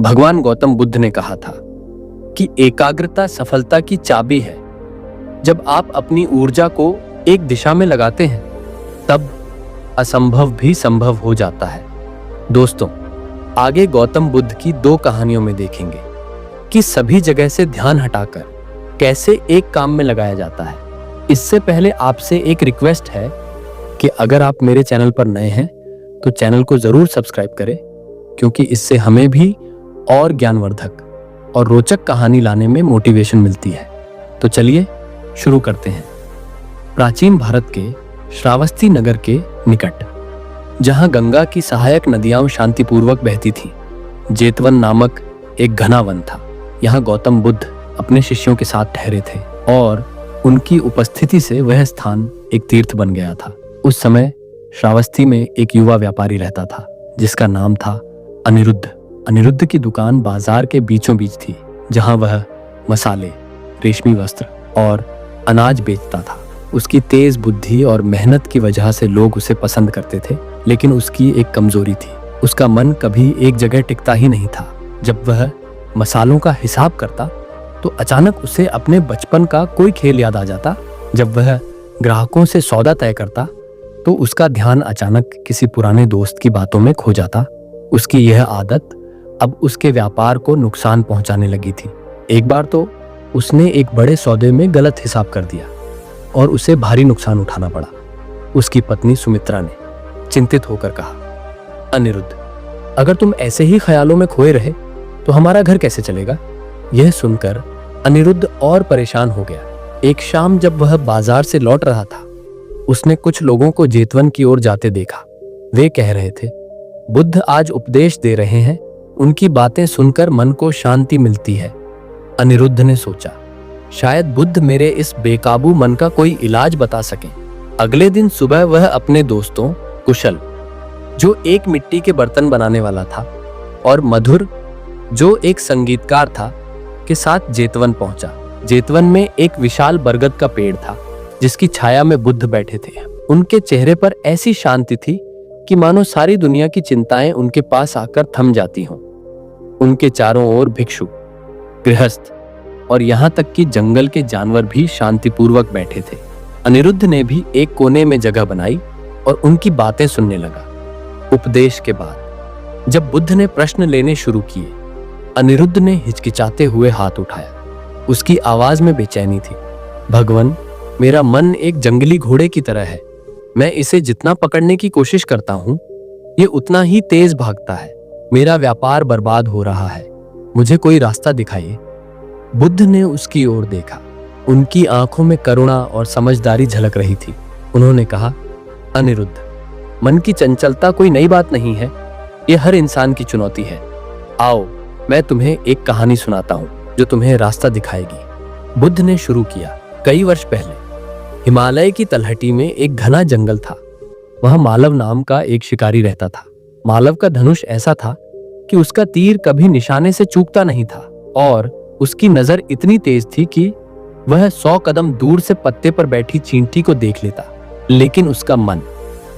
भगवान गौतम बुद्ध ने कहा था कि एकाग्रता सफलता की चाबी है। जब आप अपनी ऊर्जा को एक दिशा में लगाते हैं तब असंभव भी संभव हो जाता है। दोस्तों, आगे गौतम बुद्ध की 2 कहानियों में देखेंगे कि सभी जगह से ध्यान हटाकर कैसे एक काम में लगाया जाता है। इससे पहले आपसे एक रिक्वेस्ट है कि अगर आप मेरे चैनल पर नए हैं तो चैनल को जरूर सब्सक्राइब करें, क्योंकि इससे हमें भी और ज्ञानवर्धक और रोचक कहानी लाने में मोटिवेशन मिलती है। तो चलिए शुरू करते हैं। प्राचीन भारत के श्रावस्ती नगर के निकट, जहां गंगा की सहायक नदियां शांतिपूर्वक बहती थीं, जेतवन नामक एक घना वन था। यहाँ गौतम बुद्ध अपने शिष्यों के साथ ठहरे थे और उनकी उपस्थिति से वह स्थान एक तीर्थ बन गया था। उस समय श्रावस्ती में एक युवा व्यापारी रहता था जिसका नाम था अनिरुद्ध। अनिरुद्ध की दुकान बाजार के बीचों बीच थी, जहां वह मसाले, रेशमी वस्त्र और अनाज बेचता था। उसकी तेज बुद्धि और मेहनत की वजह से लोग उसे पसंद करते थे, लेकिन उसकी एक कमजोरी थी। उसका मन कभी एक जगह टिकता ही नहीं था। जब वह मसालों का हिसाब करता तो अचानक उसे अपने बचपन का कोई खेल याद आ जाता। जब वह ग्राहकों से सौदा तय करता तो उसका ध्यान अचानक किसी पुराने दोस्त की बातों में खो जाता। उसकी यह आदत अब उसके व्यापार को नुकसान पहुंचाने लगी थी। एक बार तो उसने एक बड़े सौदे में गलत हिसाब कर दिया और उसे भारी नुकसान उठाना पड़ा। उसकी पत्नी सुमित्रा ने चिंतित होकर कहा, अनिरुद्ध, अगर तुम ऐसे ही ख्यालों में खोए रहे तो हमारा घर कैसे चलेगा? यह सुनकर अनिरुद्ध और परेशान हो गया। एक शाम जब वह बाजार से लौट रहा था, उसने कुछ लोगों को जेतवन की ओर जाते देखा। वे कह रहे थे, बुद्ध आज उपदेश दे रहे हैं, उनकी बातें सुनकर मन को शांति मिलती है। अनिरुद्ध ने सोचा, शायद बुद्ध मेरे इस बेकाबू मन का कोई इलाज बता सकें। अगले दिन सुबह वह अपने दोस्तों कुशल, जो एक मिट्टी के बर्तन बनाने वाला था, और मधुर, जो एक संगीतकार था, के साथ जेतवन पहुंचा। जेतवन में एक विशाल बरगद का पेड़ था जिसकी छाया में बुद्ध बैठे थे। उनके चेहरे पर ऐसी शांति थी कि मानो सारी दुनिया की चिंताएं उनके पास आकर थम जाती हों। उनके चारों ओर भिक्षु, गृहस्थ और यहाँ तक कि जंगल के जानवर भी शांतिपूर्वक बैठे थे। अनिरुद्ध ने भी एक कोने में जगह बनाई और उनकी बातें सुनने लगा। उपदेश के बाद जब बुद्ध ने प्रश्न लेने शुरू किए, अनिरुद्ध ने हिचकिचाते हुए हाथ उठाया। उसकी आवाज में बेचैनी थी। भगवान, मेरा मन एक जंगली घोड़े की तरह है। मैं इसे जितना पकड़ने की कोशिश करता हूँ, ये उतना ही तेज भागता है। मेरा व्यापार बर्बाद हो रहा है। मुझे कोई रास्ता दिखाइए। बुद्ध ने उसकी ओर देखा। उनकी आंखों में करुणा और समझदारी झलक रही थी। उन्होंने कहा, अनिरुद्ध, मन की चंचलता कोई नई बात नहीं है। ये हर इंसान की चुनौती है। आओ, मैं तुम्हें एक कहानी सुनाता हूँ जो तुम्हें रास्ता दिखाएगी। बुद्ध ने शुरू किया। कई वर्ष पहले हिमालय की तलहटी में एक घना जंगल था। वहां मालव नाम का एक शिकारी रहता था। मालव का धनुष ऐसा था कि उसका तीर कभी निशाने से चूकता नहीं था, और उसकी नजर इतनी तेज थी कि वह 100 कदम दूर से पत्ते पर बैठी चींटी को देख लेता। लेकिन उसका मन,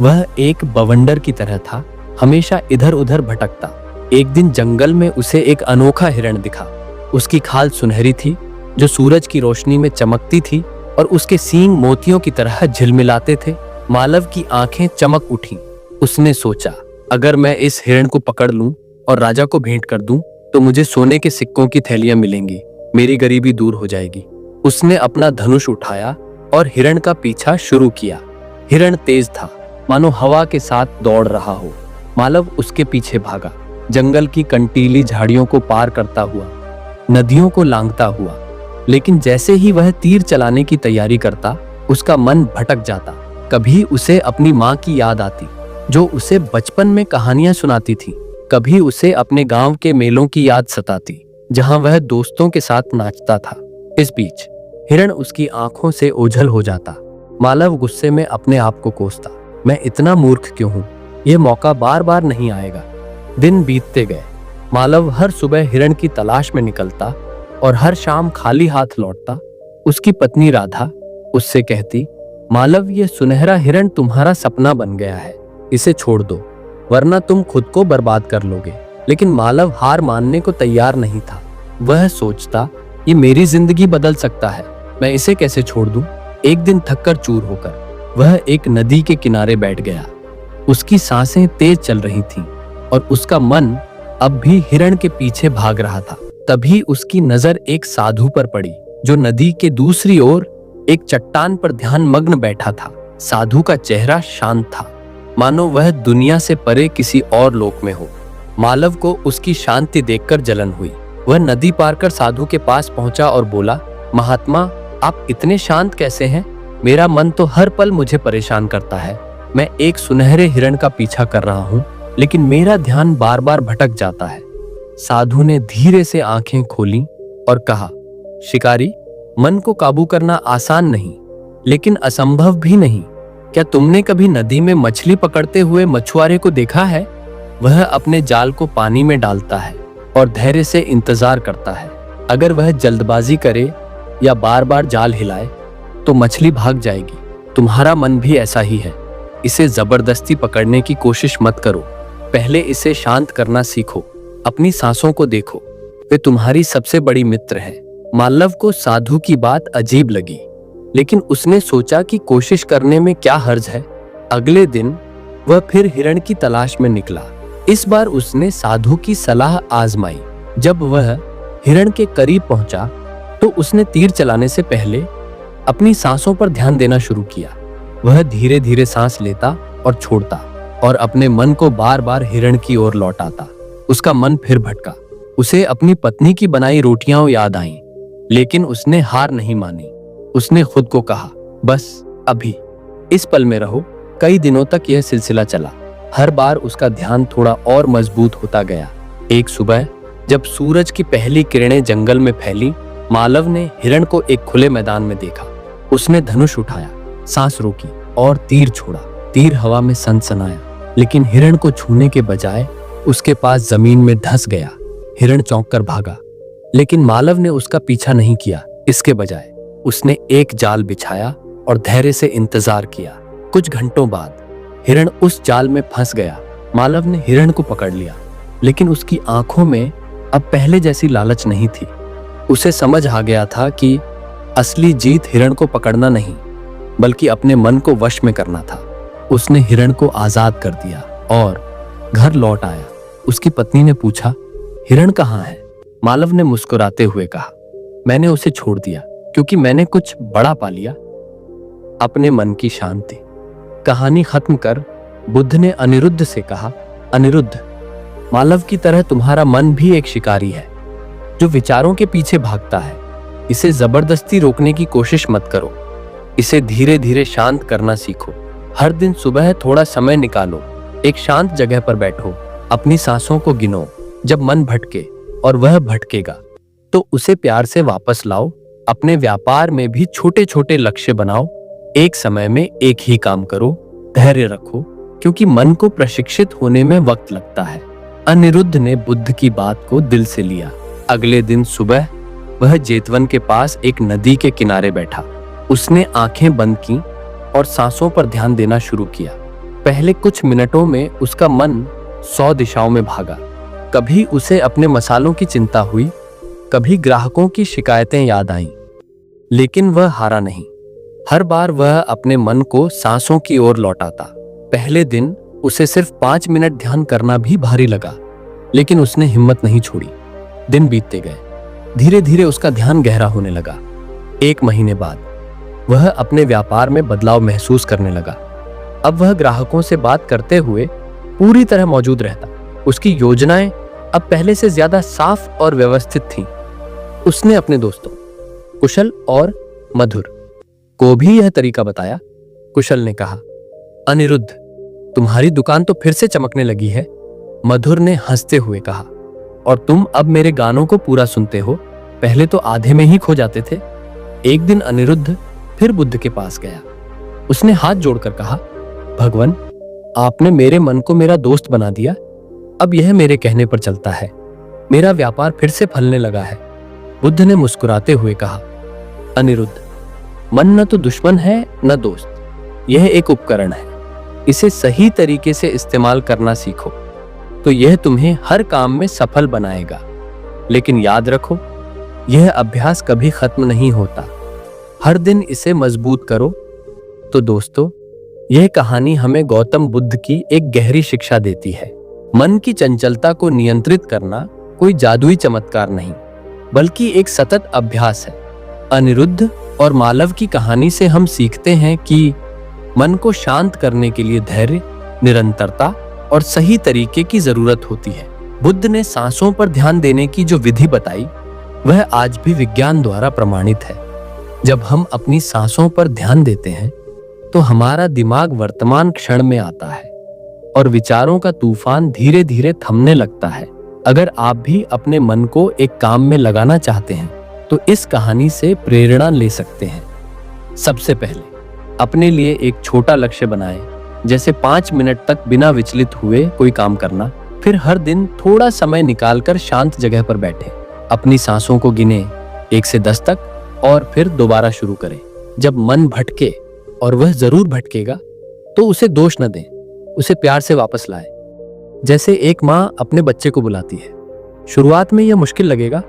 वह एक बवंडर की तरह था, हमेशा इधर उधर भटकता। एक दिन जंगल में उसे एक अनोखा हिरण दिखा। उसकी खाल सुनहरी थी जो सूरज की रोशनी में चमकती थी, और उसके सींग मोतियों की तरह झिलमिलाते थे। मालव की आंखें चमक उठी। उसने सोचा, अगर मैं इस हिरण को पकड़ लूं और राजा को भेंट कर दूं तो मुझे सोने के सिक्कों की थैलियां मिलेंगी, मेरी गरीबी दूर हो जाएगी। उसने अपना धनुष उठाया और हिरण का पीछा शुरू किया। हिरण तेज था, मानो हवा के साथ दौड़ रहा हो। मालव उसके पीछे भागा, जंगल की कंटीली झाड़ियों को पार करता हुआ, नदियों को लांघता हुआ। लेकिन जैसे ही वह तीर चलाने की तैयारी करता, उसका मन भटक जाता। कभी उसे अपनी माँ की याद आती, जो उसे बचपन में कहानियां सुनाती थी। कभी उसे अपने गांव के मेलों की याद सताती, जहां वह दोस्तों के साथ नाचता था। इस बीच हिरण उसकी आंखों से ओझल हो जाता। मालव गुस्से में अपने आप को कोसता, मैं इतना मूर्ख क्यों हूँ? यह मौका बार बार नहीं आएगा। दिन बीतते गए। मालव हर सुबह हिरण की तलाश में निकलता और हर शाम खाली हाथ लौटता। उसकी पत्नी राधा उससे कहती, मालव, ये सुनहरा हिरण तुम्हारा सपना बन गया है, इसे छोड़ दो, वरना तुम खुद को बर्बाद कर लोगे। लेकिन मालव हार मानने को तैयार नहीं था। वह सोचता, ये मेरी जिंदगी बदल सकता है, मैं इसे कैसे छोड़ दूं। एक दिन थककर चूर होकर वह एक नदी के किनारे बैठ गया। उसकी सांसें तेज चल रही थीं और उसका मन अब भी हिरण के पीछे भाग रहा था। तभी उसकी नजर एक साधु पर पड़ी जो नदी के दूसरी ओर एक चट्टान पर ध्यान मग्न बैठा था। साधु का चेहरा शांत था, मानो वह दुनिया से परे किसी और लोक में हो। मालव को उसकी शांति देखकर जलन हुई। वह नदी पार कर साधु के पास पहुंचा और बोला, महात्मा, आप इतने शांत कैसे हैं? मेरा मन तो हर पल मुझे परेशान करता है। मैं एक सुनहरे हिरण का पीछा कर रहा हूँ, लेकिन मेरा ध्यान बार बार भटक जाता है। साधु ने धीरे से आंखें खोली और कहा, शिकारी, मन को काबू करना आसान नहीं, लेकिन असंभव भी नहीं। क्या तुमने कभी नदी में मछली पकड़ते हुए मछुआरे को देखा है? वह अपने जाल को पानी में डालता है और धैर्य से इंतजार करता है। अगर वह जल्दबाजी करे या बार बार जाल हिलाए तो मछली भाग जाएगी। तुम्हारा मन भी ऐसा ही है। इसे जबरदस्ती पकड़ने की कोशिश मत करो। पहले इसे शांत करना सीखो। अपनी सांसों को देखो, वे तुम्हारी सबसे बड़ी मित्र है। मालव को साधु की बात अजीब लगी, लेकिन उसने सोचा कि कोशिश करने में क्या हर्ज है। अगले दिन वह फिर हिरण की तलाश में निकला। इस बार उसने साधु की सलाह आजमाई। जब वह हिरण के करीब पहुंचा तो उसने तीर चलाने से पहले अपनी सांसों पर ध्यान देना शुरू किया। वह धीरे धीरे सांस लेता और छोड़ता और अपने मन को बार बार हिरण की ओर लौटाता। उसका मन फिर भटका। उसे अपनी पत्नी की बनाई रोटियां याद आईं, लेकिन उसने हार नहीं मानी। उसने खुद को कहा, बस अभी इस पल में रहो। कई दिनों तक यह सिलसिला चला। हर बार उसका ध्यान थोड़ा और मजबूत होता गया। एक सुबह जब सूरज की पहली किरणें जंगल में फैली, मालव ने हिरण को एक खुले मैदान में देखा। उसने धनुष उठाया, सांस रोकी और तीर छोड़ा। तीर हवा में सनसनाया, लेकिन हिरण को छूने के बजाय उसके पास जमीन में धंस गया। हिरण चौंक कर भागा, लेकिन मालव ने उसका पीछा नहीं किया। इसके बजाय उसने एक जाल बिछाया और धैर्य से इंतजार किया। कुछ घंटों बाद हिरण उस जाल में फंस गया। मालव ने हिरण को पकड़ लिया, लेकिन उसकी आंखों में अब पहले जैसी लालच नहीं थी। उसे समझ आ गया था कि असली जीत हिरण को पकड़ना नहीं, बल्कि अपने मन को वश में करना था। उसने हिरण को आजाद कर दिया और घर लौट आया। उसकी पत्नी ने पूछा, हिरण कहाँ है? मालव ने मुस्कुराते हुए कहा, मैंने उसे छोड़ दिया क्योंकि मैंने कुछ बड़ा पा लिया, अपने मन की शांति। कहानी खत्म कर बुद्ध ने अनिरुद्ध से कहा, अनिरुद्ध, मालव की तरह तुम्हारा मन भी एक शिकारी है जो विचारों के पीछे भागता है। इसे जबरदस्ती रोकने की कोशिश मत करो। इसे धीरे धीरे शांत करना सीखो। हर दिन सुबह थोड़ा समय निकालो, एक शांत जगह पर बैठो, अपनी सांसों को गिनो। जब मन भटके, और वह भटकेगा, तो उसे प्यार से वापस लाओ। अपने व्यापार में भी छोटे छोटे लक्ष्य बनाओ। एक समय में एक ही काम करो। धैर्य रखो, क्योंकि मन को प्रशिक्षित होने में वक्त लगता है। अनिरुद्ध ने बुद्ध की बात को दिल से लिया। अगले दिन सुबह वह जेतवन के पास एक नदी के किनारे बैठा। उसने आंखें बंद की और सांसों पर ध्यान देना शुरू किया। पहले कुछ मिनटों में उसका मन 100 दिशाओं में भागा। कभी उसे अपने मसालों की चिंता हुई, कभी ग्राहकों की शिकायतें याद आईं, लेकिन वह हारा नहीं। हर बार वह अपने मन को सांसों की ओर लौटाता। पहले दिन उसे सिर्फ 5 मिनट ध्यान करना भी भारी लगा, लेकिन उसने हिम्मत नहीं छोड़ी। दिन बीतते गए। धीरे धीरे उसका ध्यान गहरा होने लगा। 1 महीने बाद वह अपने व्यापार में बदलाव महसूस करने लगा। अब वह ग्राहकों से बात करते हुए पूरी तरह मौजूद रहता। उसकी योजनाएं अब पहले से ज्यादा साफ और व्यवस्थित थीं। उसने अपने दोस्तों कुशल और मधुर को भी यह तरीका बताया। कुशल ने कहा, अनिरुद्ध, तुम्हारी दुकान तो फिर से चमकने लगी है। मधुर ने हंसते हुए कहा, और तुम अब मेरे गानों को पूरा सुनते हो, पहले तो आधे में ही खो जाते थे। एक दिन अनिरुद्ध फिर बुद्ध के पास गया। उसने हाथ जोड़कर कहा, भगवान, आपने मेरे मन को मेरा दोस्त बना दिया। अब यह मेरे कहने पर चलता है। मेरा व्यापार फिर से फलने लगा है। बुद्ध ने मुस्कुराते हुए कहा, अनिरुद्ध, मन न तो दुश्मन है न दोस्त। यह एक उपकरण है। इसे सही तरीके से इस्तेमाल करना सीखो। तो यह तुम्हें हर काम में सफल बनाएगा। लेकिन याद रखो, यह अभ्यास कभी खत्म नहीं होता, हर दिन इसे मजबूत करो। तो दोस्तों, यह कहानी हमें गौतम बुद्ध की एक गहरी शिक्षा देती है। मन की चंचलता को नियंत्रित करना कोई जादुई चमत्कार नहीं, बल्कि एक सतत अभ्यास है। अनिरुद्ध और मालव की कहानी से हम सीखते हैं कि मन को शांत करने के लिए धैर्य, निरंतरता और सही तरीके की जरूरत होती है। बुद्ध ने सांसों पर ध्यान देने की जो विधि बताई, वह आज भी विज्ञान द्वारा प्रमाणित है। जब हम अपनी सांसों पर ध्यान देते हैं तो हमारा दिमाग वर्तमान क्षण में आता है और विचारों का तूफान धीरे धीरे थमने लगता है। अगर आप भी अपने मन को एक काम में लगाना चाहते हैं तो इस कहानी से प्रेरणा ले सकते हैं। सबसे पहले अपने लिए एक छोटा लक्ष्य बनाएं, जैसे 5 मिनट तक बिना विचलित हुए कोई काम करना। फिर हर दिन थोड़ा समय निकालकर शांत जगह पर बैठें। अपनी सांसों को गिने 1 से 10 तक और फिर दोबारा शुरू करें। जब मन भटके, और वह जरूर भटकेगा, तो उसे दोष न दें, उसे प्यार से वापस लाएं। जैसे एक माँ अपने बच्चे को बुलाती है। शुरुआत में यह मुश्किल लगेगा,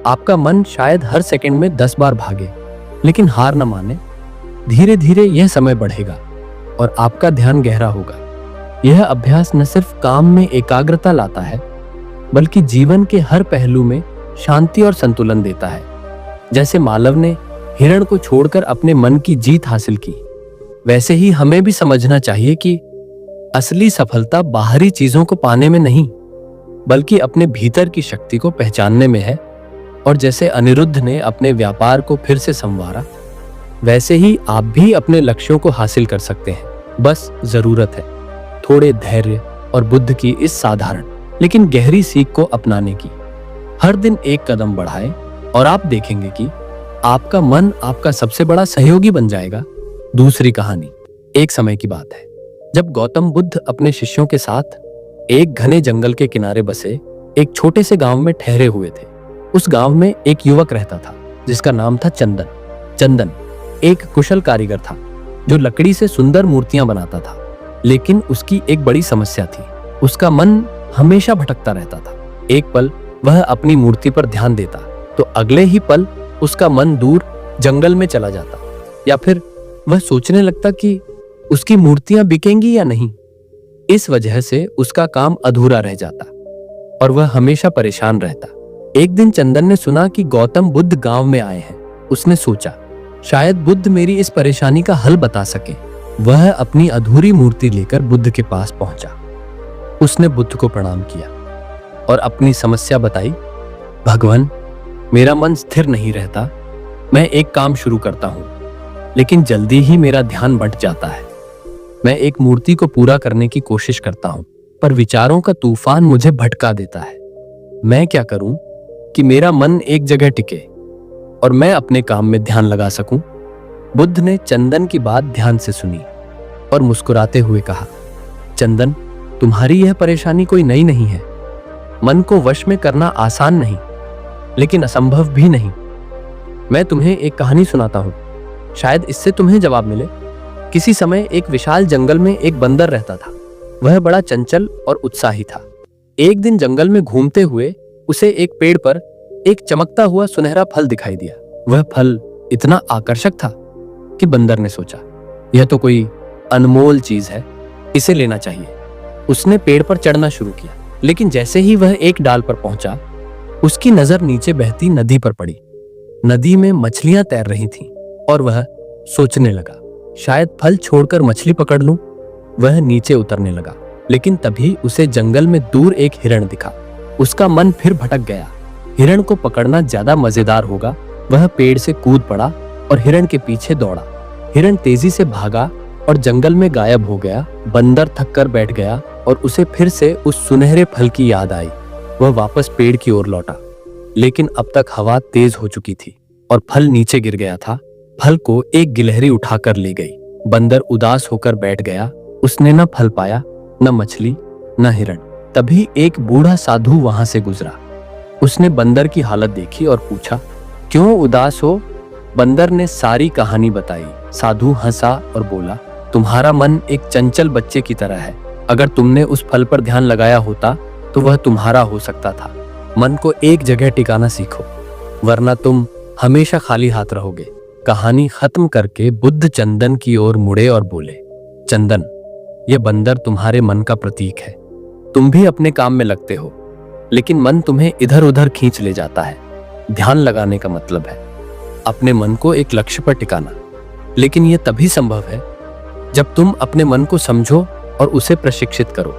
आपका मन शायद हर सेकंड में 10 बार भागे, लेकिन हार न माने। धीरे धीरे यह समय बढ़ेगा और आपका ध्यान गहरा होगा। यह अभ्यास न सिर्फ काम में एकाग्रता लाता है, बल्कि जीवन के हर पहलू में शांति और संतुलन देता है। जैसे मालव ने हिरण को छोड़कर अपने मन की जीत हासिल की, वैसे ही हमें भी समझना चाहिए कि असली सफलता बाहरी चीजों को पाने में नहीं, बल्कि अपने भीतर की शक्ति को पहचानने में है। और जैसे अनिरुद्ध ने अपने व्यापार को फिर से संवारा, वैसे ही आप भी अपने लक्ष्यों को हासिल कर सकते हैं। बस जरूरत है थोड़े धैर्य और बुद्ध की इस साधारण लेकिन गहरी सीख को अपनाने की। हर दिन एक कदम बढ़ाएं और आप देखेंगे कि आपका मन आपका सबसे बड़ा सहयोगी बन जाएगा। दूसरी कहानी एक समय की बात है, जब गौतम बुद्ध अपने शिष्यों के साथ एक घने जंगल के किनारे बसे एक छोटे से गांव में ठहरे हुए थे। उस गांव में एक युवक रहता था जिसका नाम था चंदन। चंदन एक कुशल कारीगर था जो लकड़ी से सुंदर मूर्तियां बनाता था, लेकिन उसकी एक बड़ी समस्या थी, उसका मन हमेशा भटकता रहता था। एक पल वह अपनी मूर्ति पर ध्यान देता तो अगले ही पल उसका मन दूर जंगल में चला जाता, या फिर वह सोचने लगता कि उसकी मूर्तियां बिकेंगी या नहीं। इस वजह से उसका काम अधूरा रह जाता और वह हमेशा परेशान रहता। एक दिन चंदन ने सुना कि गौतम बुद्ध गांव में आए हैं। उसने सोचा, शायद बुद्ध मेरी इस परेशानी का हल बता सके। वह अपनी अधूरी मूर्ति लेकर बुद्ध के पास पहुंचा। उसने बुद्ध को प्रणाम किया और अपनी समस्या बताई। भगवान, मेरा मन स्थिर नहीं रहता। मैं एक काम शुरू करता हूं, लेकिन जल्दी ही मेरा ध्यान बंट जाता है। मैं एक मूर्ति को पूरा करने की कोशिश करता हूं, पर विचारों का तूफान मुझे भटका देता है। मैं क्या करूं कि मेरा मन एक जगह टिके और मैं अपने काम में ध्यान लगा सकूं? बुद्ध ने चंदन की बात ध्यान से सुनी और मुस्कुराते हुए कहा, चंदन, तुम्हारी यह परेशानी कोई नई नहीं है। मन को वश में करना आसान नहीं, लेकिन असंभव भी नहीं। मैं तुम्हें एक कहानी सुनाता हूं, शायद इससे तुम्हें जवाब मिले। किसी समय एक विशाल जंगल में एक बंदर रहता था। वह बड़ा चंचल और उत्साही था। एक दिन जंगल में घूमते हुए उसे एक पेड़ पर एक चमकता हुआ सुनहरा फल दिखाई दिया। वह फल इतना आकर्षक था कि बंदर ने सोचा, यह तो कोई अनमोल चीज है, इसे लेना चाहिए। उसने पेड़ पर चढ़ना शुरू किया, लेकिन जैसे ही वह एक डाल पर पहुंचा, उसकी नजर नीचे बहती नदी पर पड़ी। नदी में मछलियां तैर रही थीं और वह सोचने लगा, शायद फल छोड़कर मछली पकड़ लूं। वह नीचे उतरने लगा, लेकिन तभी उसे जंगल में दूर एक हिरण दिखा। उसका मन फिर भटक गया। हिरण को पकड़ना ज्यादा मजेदार होगा। वह पेड़ से कूद पड़ा और हिरण के पीछे दौड़ा। हिरण तेजी से भागा और जंगल में गायब हो गया। बंदर थक कर बैठ गया और उसे फिर से उस सुनहरे फल की याद आई। वह वापस पेड़ की ओर लौटा, लेकिन अब तक हवा तेज हो चुकी थी और फल नीचे गिर गया था। फल को एक गिलहरी उठाकर ले गई। बंदर उदास होकर बैठ गया। उसने न फल पाया, न मछली, न हिरण। तभी एक बूढ़ा साधु वहां से गुजरा। उसने बंदर की हालत देखी और पूछा, क्यों उदास हो? बंदर ने सारी कहानी बताई। साधु हंसा और बोला, तुम्हारा मन एक चंचल बच्चे की तरह है। अगर तुमने उस फल पर ध्यान लगाया होता तो वह तुम्हारा हो सकता था। मन को एक जगह टिकाना सीखो, वरना तुम हमेशा खाली हाथ रहोगे। कहानी खत्म करके बुद्ध चंदन की ओर मुड़े और बोले, चंदन, यह बंदर तुम्हारे मन का प्रतीक है। तुम भी अपने काम में लगते हो, लेकिन मन तुम्हें इधर उधर खींच ले जाता है। ध्यान लगाने का मतलब है अपने मन को एक लक्ष्य पर टिकाना, लेकिन यह तभी संभव है जब तुम अपने मन को समझो और उसे प्रशिक्षित करो।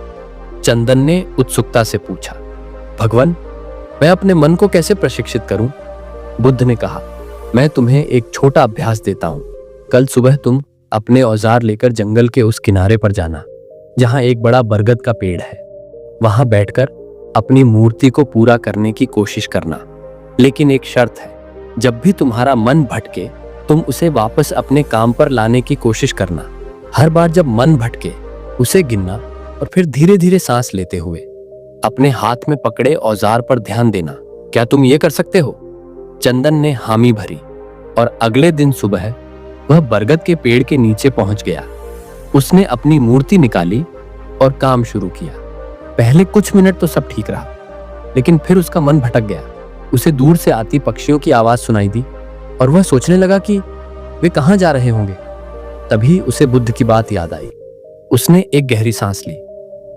चंदन ने उत्सुकता से पूछा, भगवान, मैं अपने मन को कैसे प्रशिक्षित करूं? बुद्ध ने कहा, मैं तुम्हें एक छोटा अभ्यास देता हूं। कल सुबह तुम अपने औजार लेकर जंगल के उस किनारे पर जाना जहां एक बड़ा बरगद का पेड़ है। वहां बैठकर अपनी मूर्ति को पूरा करने की कोशिश करना, लेकिन एक शर्त है, जब भी तुम्हारा मन भटके तुम उसे वापस अपने काम पर लाने की कोशिश करना। हर बार जब मन भटके उसे गिनना और फिर धीरे धीरे सांस लेते हुए अपने हाथ में पकड़े औजार पर ध्यान देना। क्या तुम ये कर सकते हो? चंदन ने हामी भरी और अगले दिन सुबह वह बरगद के पेड़ के नीचे पहुंच गया। उसने अपनी मूर्ति निकाली और काम शुरू किया। पहले कुछ मिनट तो सब ठीक रहा, लेकिन फिर उसका मन भटक गया। उसे दूर से आती पक्षियों की आवाज सुनाई दी और वह सोचने लगा कि वे कहां जा रहे होंगे। तभी उसे बुद्ध की बात याद आई। उसने एक गहरी सांस ली,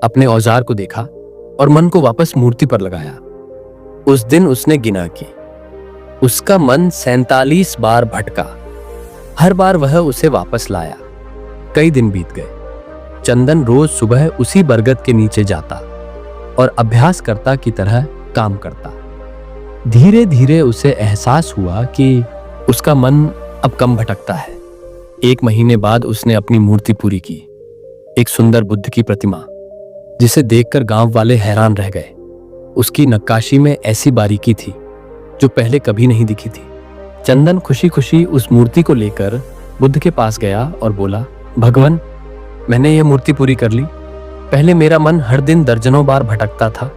अपने औजार को देखा और मन को वापस मूर्ति पर लगाया। उस दिन उसने गिना कि उसका मन 47 बार भटका। हर बार वह उसे वापस लाया। कई दिन बीत गए। चंदन रोज सुबह उसी बरगद के नीचे जाता और अभ्यासकर्ता की तरह काम करता। धीरे धीरे उसे एहसास हुआ कि उसका मन अब कम भटकता है। 1 महीने बाद उसने अपनी मूर्ति पूरी की, एक सुंदर बुद्ध की प्रतिमा, जिसे देखकर गांव वाले हैरान रह गए। उसकी नक्काशी में ऐसी बारीकी थी जो पहले कभी नहीं दिखी थी। चंदन खुशी खुशी उस मूर्ति को लेकर बुद्ध के पास गया और बोला, भगवान, मैंने यह मूर्ति पूरी कर ली। पहले मेरा मन हर दिन दर्जनों बार भटकता था,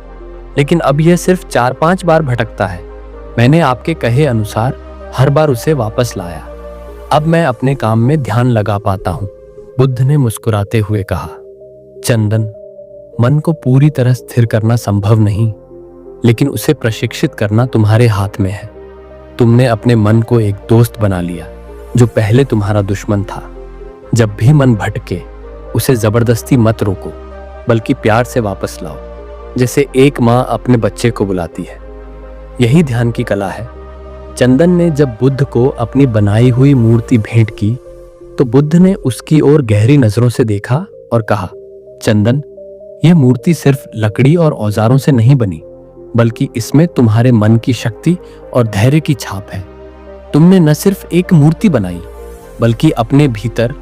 लेकिन अब यह सिर्फ 4-5 बार भटकता है। मैंने आपके कहे अनुसार हर बार उसे वापस लाया। अब मैं अपने काम में ध्यान लगा पाता हूं। बुद्ध ने मुस्कुराते हुए कहा, चंदन, मन को पूरी तरह स्थिर करना संभव नहीं, लेकिन उसे प्रशिक्षित करना तुम्हारे हाथ में है। तुमने अपने मन को एक दोस्त बना लिया जो पहले तुम्हारा दुश्मन था। जब भी मन भटके उसे जबरदस्ती मत रोको, बल्कि प्यार से वापस लाओ, जैसे एक माँ अपने बच्चे को बुलाती है। यही ध्यान की कला है। चंदन ने जब बुद्ध को अपनी बनाई हुई मूर्ति भेंट की तो बुद्ध ने उसकी ओर गहरी नजरों से देखा और कहा, चंदन, यह मूर्ति सिर्फ लकड़ी और औजारों से नहीं बनी, बल्कि इसमें तुम्हारे मन की शक्ति और धैर्य की छाप है। तुमने न सिर्फ एक मूर्ति बनाई, बल्कि अपने भीतर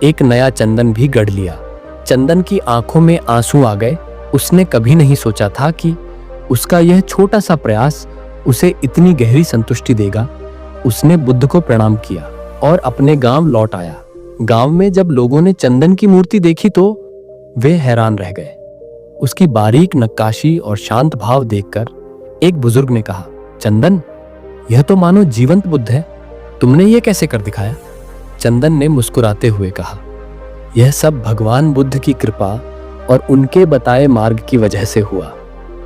एक नया चंदन भी गढ़ लिया। चंदन की आंखों में आंसू आ गए। उसने कभी नहीं सोचा था कि उसका यह छोटा सा प्रयास उसे इतनी गहरी संतुष्टि देगा। उसने बुद्ध को प्रणाम किया और अपने गांव लौट आया। गांव में जब लोगों ने चंदन की मूर्ति देखी तो वे हैरान रह गए। उसकी बारीक नक्काशी और शांत भाव देखकर एक बुजुर्ग ने कहा, चंदन, यह तो मानो जीवंत बुद्ध है। तुमने ये कैसे कर दिखाया? चंदन ने मुस्कुराते हुए कहा, यह सब भगवान बुद्ध की कृपा और उनके बताए मार्ग की वजह से हुआ।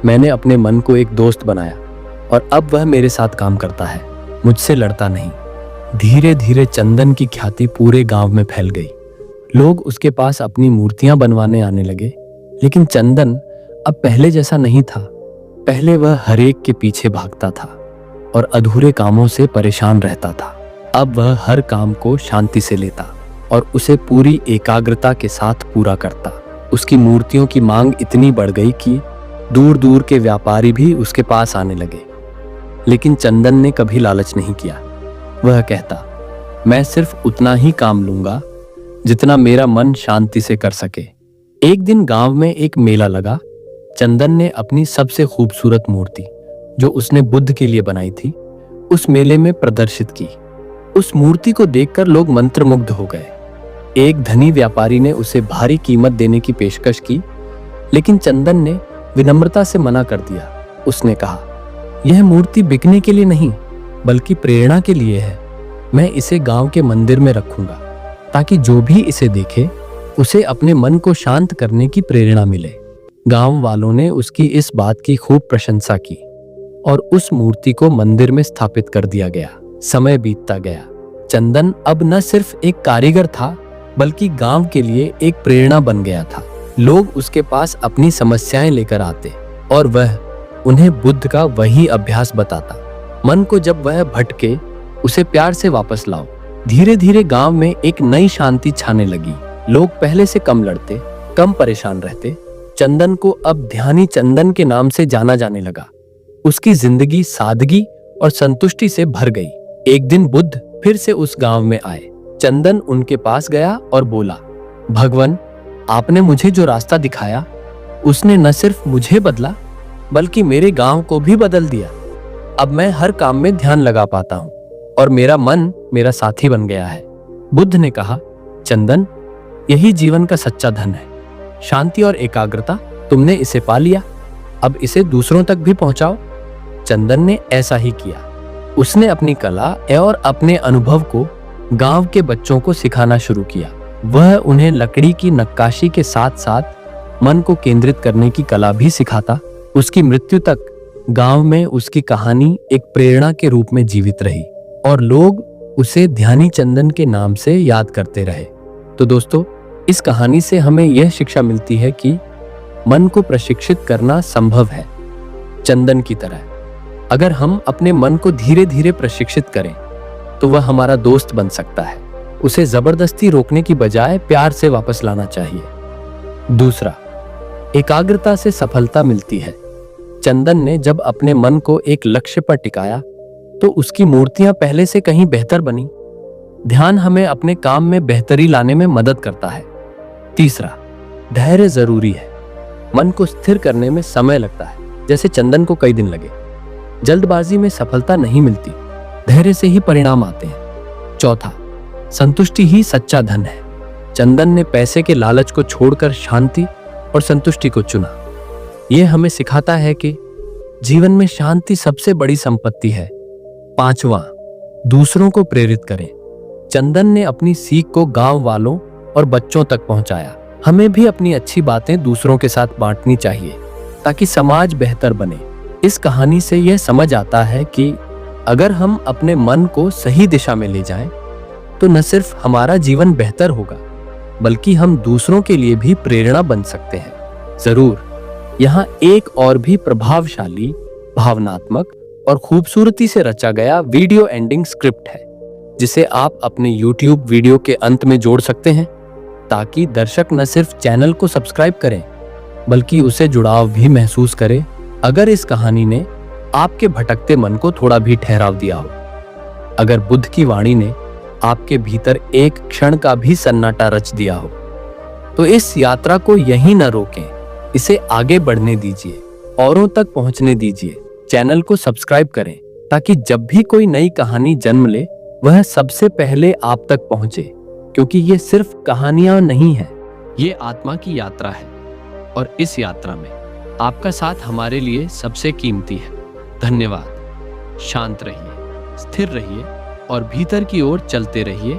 मैंने अपने मन को एक दोस्त बनाया और अब वह मेरे साथ काम करता है, मुझसे लड़ता नहीं। धीरे धीरे चंदन की ख्याति पूरे गांव में फैल गई। लोग उसके पास अपनी मूर्तियां बनवाने आने लगे, लेकिन चंदन अब पहले जैसा नहीं था। पहले वह हरेक के पीछे भागता था और अधूरे कामों से परेशान रहता था। अब वह हर काम को शांति से लेता और उसे पूरी एकाग्रता के साथ पूरा करता। उसकी मूर्तियों की मांग इतनी बढ़ गई कि दूर दूर के व्यापारी भी उसके पास आने लगे। लेकिन चंदन ने कभी लालच नहीं किया। वह कहता, मैं सिर्फ उतना ही काम लूंगा जितना मेरा मन शांति से कर सके। एक दिन गांव में एक मेला लगा। चंदन ने अपनी सबसे खूबसूरत मूर्ति, जो उसने बुद्ध के लिए बनाई थी, उस मेले में प्रदर्शित की। उस मूर्ति को देखकर लोग मंत्रमुग्ध हो गए। एक धनी व्यापारी ने उसे भारी कीमत देने की पेशकश की, लेकिन चंदन ने विनम्रता से मना कर दिया। उसने कहा, यह मूर्ति बिकने के लिए नहीं, बल्कि प्रेरणा के लिए है। मैं इसे गांव के मंदिर में रखूंगा, ताकि जो भी इसे देखे उसे अपने मन को शांत करने की प्रेरणा मिले। गांव वालों ने उसकी इस बात की खूब प्रशंसा की और उस मूर्ति को मंदिर में स्थापित कर दिया गया। समय बीतता गया। चंदन अब न सिर्फ एक कारीगर था, बल्कि गांव के लिए एक प्रेरणा बन गया था। लोग उसके पास अपनी समस्याएं लेकर आते और वह उन्हें बुद्ध का वही अभ्यास बताता। मन को जब वह भटके, उसे प्यार से वापस लाओ। धीरे धीरे गांव में एक नई शांति छाने लगी। लोग पहले से कम लड़ते, कम परेशान रहते। चंदन को अब ध्यानी चंदन के नाम से जाना जाने लगा। उसकी जिंदगी सादगी और संतुष्टि से भर गई। एक दिन बुद्ध फिर से उस गांव में आए। चंदन उनके पास गया और बोला, भगवान, आपने मुझे जो रास्ता दिखाया, उसने न सिर्फ मुझे बदला, बल्कि मेरे गांव को भी बदल दिया। अब मैं हर काम में ध्यान लगा पाता हूँ और मेरा मन मेरा साथी बन गया है। बुद्ध ने कहा, चंदन, यही जीवन का सच्चा धन है, शांति और एकाग्रता। तुमने इसे पा लिया, अब इसे दूसरों तक भी पहुंचाओ। चंदन ने ऐसा ही किया। उसने अपनी कला और अपने अनुभव को गांव के बच्चों को सिखाना शुरू किया। वह उन्हें लकड़ी की नक्काशी के साथ साथ मन को केंद्रित करने की कला भी सिखाता। उसकी मृत्यु तक गांव में उसकी कहानी एक प्रेरणा के रूप में जीवित रही और लोग उसे ध्यानी चंदन के नाम से याद करते रहे। तो दोस्तों, इस कहानी से हमें यह शिक्षा मिलती है कि मन को प्रशिक्षित करना संभव है, चंदन की तरह। अगर हम अपने मन को धीरे धीरे प्रशिक्षित करें तो वह हमारा दोस्त बन सकता है। उसे जबरदस्ती रोकने की बजाय प्यार से वापस लाना चाहिए। दूसरा, एकाग्रता से सफलता मिलती है। चंदन ने जब अपने मन को एक लक्ष्य पर टिकाया तो उसकी मूर्तियां पहले से कहीं बेहतर बनी। ध्यान हमें अपने काम में बेहतरी लाने में मदद करता है। तीसरा, धैर्य जरूरी है। मन को स्थिर करने में समय लगता है, जैसे चंदन को कई दिन लगे। जल्दबाजी में सफलता नहीं मिलती, धैर्य से ही परिणाम आते हैं। चौथा, संतुष्टि ही सच्चा धन है। चंदन ने पैसे के लालच को छोड़कर शांति और संतुष्टि को चुना। यह हमें सिखाता है कि जीवन में शांति सबसे बड़ी संपत्ति है। पांचवा, दूसरों को प्रेरित करें। चंदन ने अपनी सीख को गांव वालों और बच्चों तक पहुंचाया। हमें भी अपनी अच्छी बातें दूसरों के साथ बांटनी चाहिए ताकि समाज बेहतर बने। इस कहानी से यह समझ आता है कि अगर हम अपने मन को सही दिशा में ले जाएं, तो न सिर्फ हमारा जीवन बेहतर होगा, बल्कि हम दूसरों के लिए भी प्रेरणा बन सकते हैं। जरूर, यहाँ एक और भी प्रभावशाली, भावनात्मक और खूबसूरती से रचा गया वीडियो एंडिंग स्क्रिप्ट है, जिसे आप अपने YouTube वीडियो के अंत में जोड़ सकते हैं, ताकि दर्शक न सिर्फ चैनल को सब्सक्राइब करें, बल्कि उसे जुड़ाव भी महसूस करें। अगर इस कहानी ने आपके भटकते मन को थोड़ा भी ठहराव दिया हो, अगर बुद्ध की वाणी ने आपके भीतर एक क्षण का भी सन्नाटा रच दिया हो, तो इस यात्रा को यहीं न रोकें, इसे आगे बढ़ने दीजिए, औरों तक पहुंचने दीजिए। चैनल को सब्सक्राइब करें ताकि जब भी कोई नई कहानी जन्म ले, वह सबसे पहले आप तक पहुंचे, क्योंकि ये सिर्फ कहानियां नहीं है, ये आत्मा की यात्रा है और इस यात्रा में आपका साथ हमारे लिए सबसे कीमती है। धन्यवाद। शांत रहिए, स्थिर रहिए और भीतर की ओर चलते रहिए।